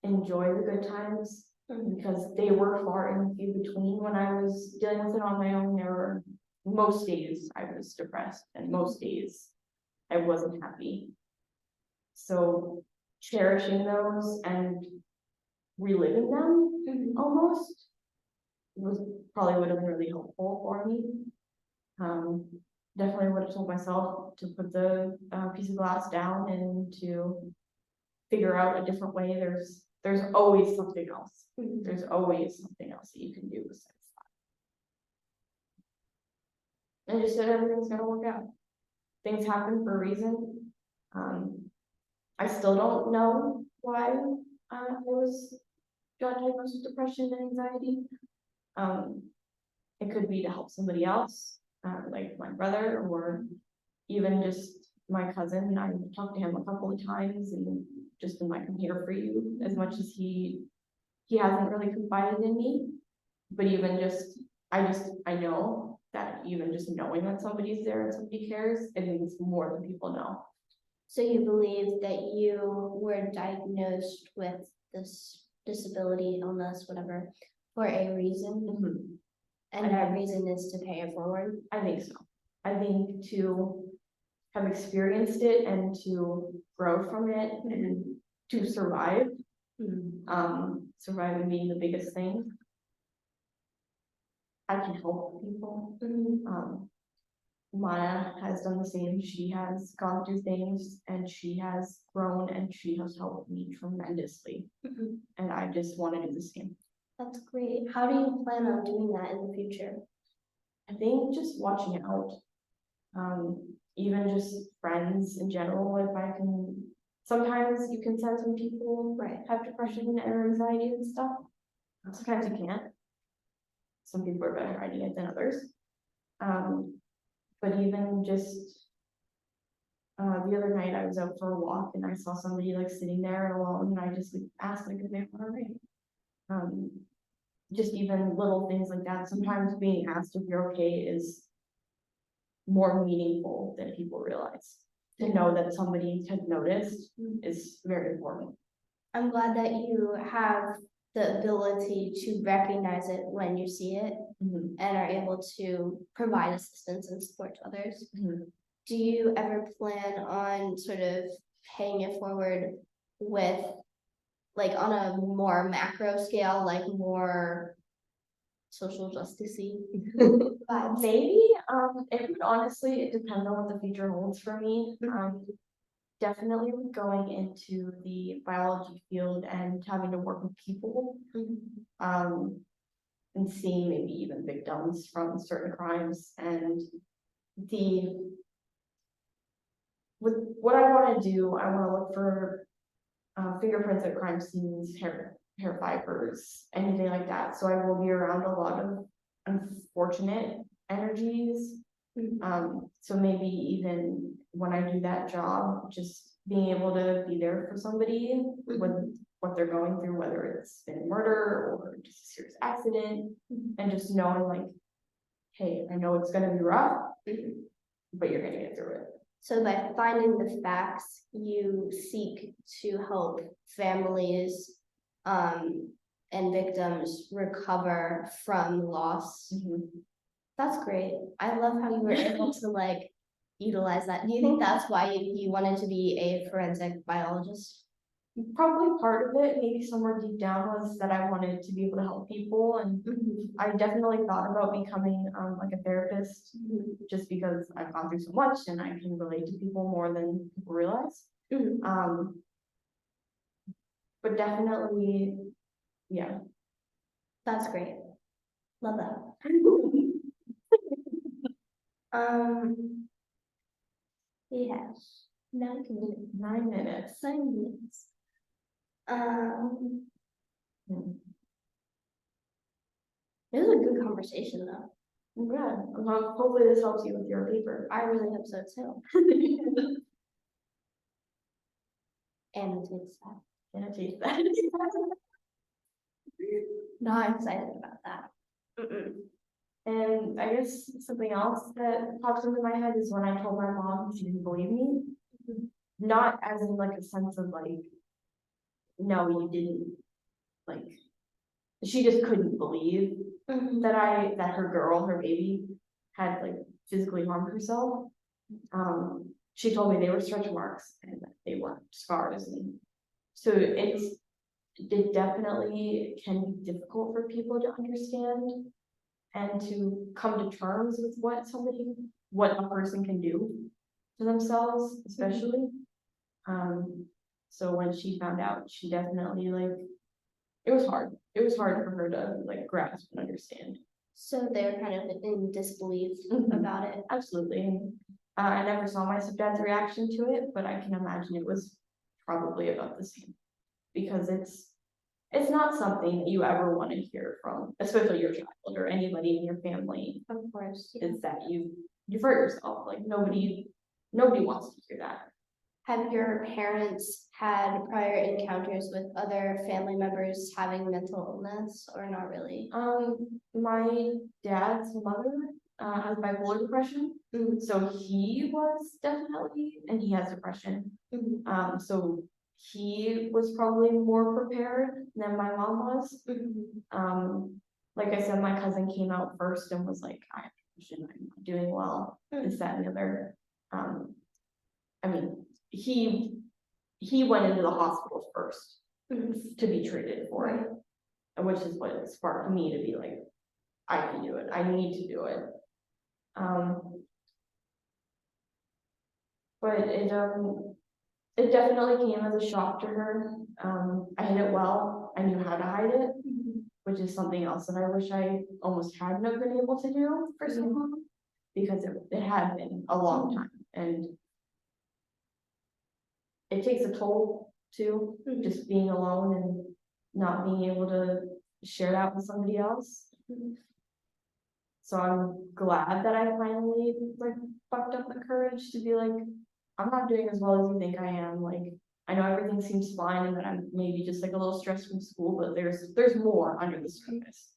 Speaker 2: enjoy the good times because they were far and few between when I was dealing with it on my own. There were most days I was depressed and most days I wasn't happy. So cherishing those and reliving them almost was probably would have been really helpful for me. Definitely would have told myself to put the piece of glass down and to figure out a different way. There's always something else. There's always something else that you can do besides that. And just that everything's gonna work out. Things happen for a reason. I still don't know why I got diagnosed with depression and anxiety. It could be to help somebody else, like my brother, or even just my cousin. I talked to him a couple of times and just been like, I'm here for you, as much as he hasn't really confided in me. But even just I know that even just knowing that somebody's there and somebody cares, it means more than people know.
Speaker 1: So you believe that you were diagnosed with this disability, illness, whatever, for a reason? And that reason is to pay it forward?
Speaker 2: I think so. I think to have experienced it and to grow from it and to survive, surviving being the biggest thing. I can help people. Maya has done the same. She has gone through things and she has grown and she has helped me tremendously. And I just want to do the same.
Speaker 1: That's great. How do you plan on doing that in the future?
Speaker 2: I think just watching out. Even just friends in general, if I can, sometimes you can sense when people have depression and anxiety and stuff. Sometimes you can't. Some people are better at hiding it than others. But even just the other night I was out for a walk and I saw somebody like sitting there alone and I just like, asked like if they were all right. Just even little things like that. Sometimes being asked if you're okay is more meaningful than people realize. To know that somebody has noticed is very important.
Speaker 1: I'm glad that you have the ability to recognize it when you see it and are able to provide assistance and support to others. Do you ever plan on sort of paying it forward with, like, on a more macro scale, like more social justice-y vibes?
Speaker 2: Maybe. It would honestly, it depends on what the future holds for me. Definitely going into the biology field and having to work with people, and seeing maybe even victims from certain crimes and with what I want to do, I want to look for fingerprints at crime scenes, hair hair fibers, anything like that. So I will be around a lot of unfortunate energies. So maybe even when I do that job, just being able to be there for somebody with what they're going through, whether it's been murder or just a serious accident, and just knowing like, hey, I know it's gonna be rough, but you're gonna get through it.
Speaker 1: So by finding the facts, you seek to help families and victims recover from loss. That's great. I love how you were able to like utilize that. Do you think that's why you wanted to be a forensic biologist?
Speaker 2: Probably part of it, maybe somewhere deep down, was that I wanted to be able to help people, and I definitely thought about becoming like a therapist, just because I've gone through so much and I can relate to people more than people realize. But definitely, yeah.
Speaker 1: That's great. Love that. Yes. 9 minutes.
Speaker 2: 9 minutes.
Speaker 1: 9 minutes. It was a good conversation though.
Speaker 2: Yeah, well, hopefully this helps you with your paper.
Speaker 1: I really hope so too. Annotates that.
Speaker 2: Annotate that.
Speaker 1: No, I'm excited about that.
Speaker 2: And I guess something else that pops into my head is when I told my mom, she didn't believe me. Not as in like a sense of like, no, you didn't, like, she just couldn't believe that her baby had like physically harmed herself. She told me they were stretch marks and that they weren't scars, and so it definitely can be difficult for people to understand and to come to terms with what a person can do to themselves, especially. So when she found out, she definitely like, it was hard. It was hard for her to like grasp and understand.
Speaker 1: So they're kind of in disbelief about it.
Speaker 2: Absolutely. I never saw my stepdad's reaction to it, but I can imagine it was probably about the same, because it's not something that you ever want to hear from, especially your child or anybody in your family.
Speaker 1: Of course.
Speaker 2: Is that you hurt yourself. Like nobody wants to hear that.
Speaker 1: Have your parents had prior encounters with other family members having mental illness, or not really?
Speaker 2: My dad's mother has bipolar depression, so he was definitely, and he has depression. So he was probably more prepared than my mom was. Like I said, my cousin came out first and was like, I have depression, I'm not doing well, this, that, and the other. I mean, he went into the hospital first to be treated for it, which is what sparked me to be like, I can do it, I need to do it. But it definitely came as a shock to her. I hid it well, I knew how to hide it, which is something else that I wish I almost hadn't have been able to do for so long, because it had been a long time, and it takes a toll too, just being alone and not being able to share that with somebody else. So I'm glad that I finally like bucked up the courage to be like, I'm not doing as well as you think I am. Like, I know everything seems fine and that I'm maybe just like a little stressed from school, but there's more under the surface.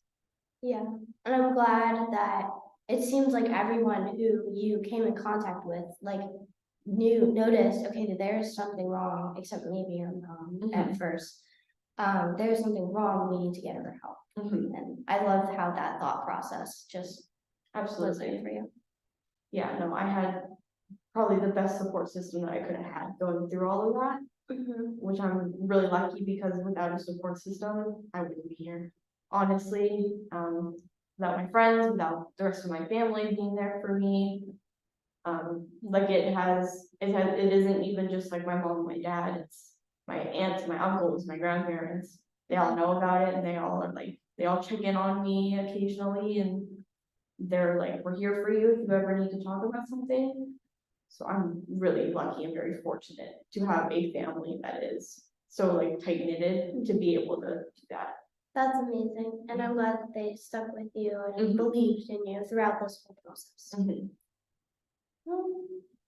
Speaker 1: Yeah, and I'm glad that it seems like everyone who you came in contact with, like, noticed, okay, there's something wrong, except maybe your mom at first. There's something wrong, we need to get her help. And I loved how that thought process just was there for you.
Speaker 2: Yeah, no, I had probably the best support system that I could have had going through all of that, which I'm really lucky, because without a support system, I wouldn't be here. Honestly, without my friends, without the rest of my family being there for me, like it isn't even just like my mom and my dad, it's my aunts, my uncles, my grandparents. They all know about it, and they all check in on me occasionally, and they're like, we're here for you if you ever need to talk about something. So I'm really lucky and very fortunate to have a family that is so like tight knitted to be able to do that.
Speaker 1: That's amazing, and I'm glad that they stuck with you and
Speaker 2: Mhm.
Speaker 1: believed in you throughout this whole process.
Speaker 2: Mhm.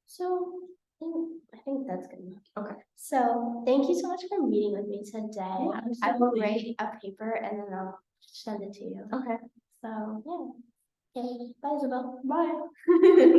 Speaker 1: So I think that's good enough.
Speaker 2: Okay.
Speaker 1: So thank you so much for meeting with me today.
Speaker 2: Yeah,
Speaker 1: I will
Speaker 2: absolutely.
Speaker 1: write a paper and then I'll send it to you.
Speaker 2: Okay.
Speaker 1: So yeah. Okay, bye Isabel.
Speaker 2: Bye.